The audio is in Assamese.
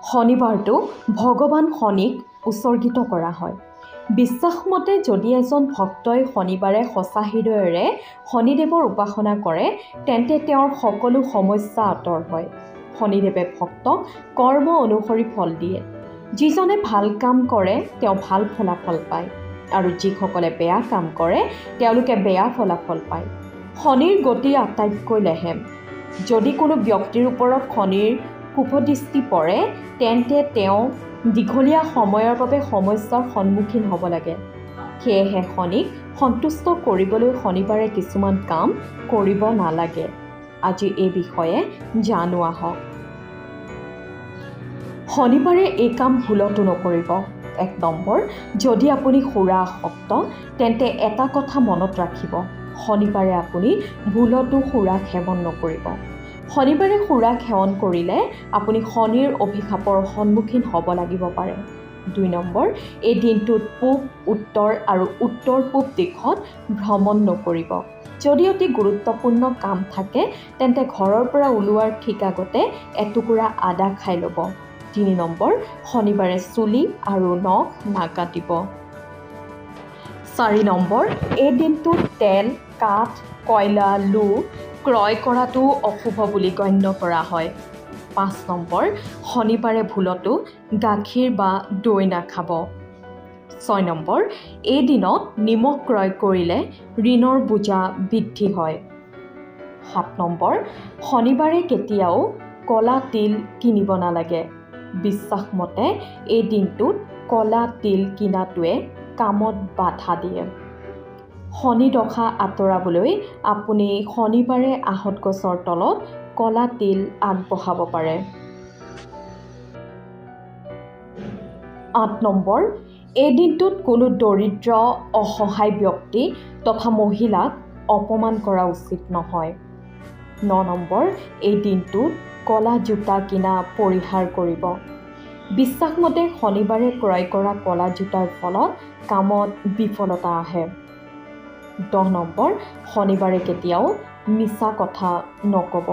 শনিবাৰটো ভগৱান শনিক উৎসৰ্গিত কৰা হয়। বিশ্বাসমতে যদি এজন ভক্তই শনিবাৰে সঁচা হৃদয়েৰে শনিদেৱৰ উপাসনা কৰে তেন্তে তেওঁৰ সকলো সমস্যা আঁতৰ হয়। শনিদেৱে ভক্তক কৰ্ম অনুসৰি ফল দিয়ে। যিজনে ভাল কাম কৰে তেওঁ ভাল ফলাফল পায় আৰু যিসকলে বেয়া কাম কৰে তেওঁলোকে বেয়া ফলাফল পায়। শনিৰ গতি আটাইতকৈ লেহেম। যদি কোনো ব্যক্তিৰ ওপৰত শনিৰ কুপদৃষ্টি পৰে তেন্তে তেওঁ দীঘলীয়া সময়ৰ বাবে সমস্যাৰ সন্মুখীন হ'ব লাগে। সেয়েহে শনিক সন্তুষ্ট কৰিবলৈ শনিবাৰে কিছুমান কাম কৰিব নালাগে। আজি এই বিষয়ে জানো আহক। শনিবাৰে এই কাম ভুলতো নকৰিব। ১ নম্বৰ, যদি আপুনি সুৰা আসক্ত তেন্তে এটা কথা মনত ৰাখিব, শনিবাৰে আপুনি ভুলতো সুৰা সেৱন নকৰিব। শনিবাৰে সুৰা সেৱন কৰিলে আপুনি শনিৰ অভিশাপৰ সন্মুখীন হ'ব লাগিব পাৰে। ২ নম্বৰ, এই দিনটোত পূব, উত্তৰ আৰু উত্তৰ-পূব দিশত ভ্ৰমণ নকৰিব। যদি অতি গুৰুত্বপূৰ্ণ কাম থাকে তেন্তে ঘৰৰ পৰা ওলোৱাৰ ঠিক আগতে এটুকুৰা আদা খাই ল'ব। ৩ নম্বৰ, শনিবাৰে চুলি আৰু নখ নাকাটিব। ৪ নম্বৰ, এই দিনটোত তেল, কাঠ, কয়লা, লো ক্ৰয় কৰাটো অশুভ বুলি গণ্য কৰা হয়। ৫ নম্বৰ, শনিবাৰে ভুলতো গাখীৰ বা দৈ নাখাব। ৬ নম্বৰ, এই দিনত নিমখ ক্ৰয় কৰিলে ঋণৰ বোজা বৃদ্ধি হয়। ৭ নম্বৰ, শনিবাৰে কেতিয়াও ক'লা তিল কিনিব নালাগে। বিশ্বাসমতে এই দিনটোত ক'লা তিল কিনাটোৱে কামত বাধা দিয়ে। শনি দশা আঁতৰাবলৈ আপুনি শনিবাৰে আহঁত গছৰ তলত ক'লা তিল আগবঢ়াব পাৰে। ৮ নম্বৰ, এই দিনটোত কোনো দৰিদ্ৰ অসহায় ব্যক্তি তথা মহিলাক অপমান কৰা উচিত নহয়। ৯ নম্বৰ, এই দিনটোত ক'লা জোতা কিনা পৰিহাৰ কৰিব। বিশ্বাসমতে শনিবাৰে ক্ৰয় কৰা ক'লা জোতাৰ ফলত কামত বিফলতা আহে। ১০ নম্বৰ, শনিবাৰে কেতিয়াও মিছা কথা নক'ব।